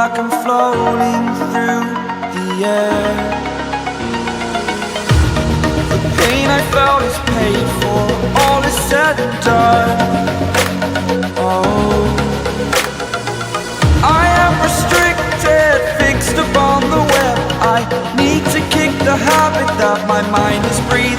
like I'm floating through the air. The pain I felt is paid for, all is said and done. Oh, I am restricted, fixed upon the web. I need to kick the habit that my mind is breathing.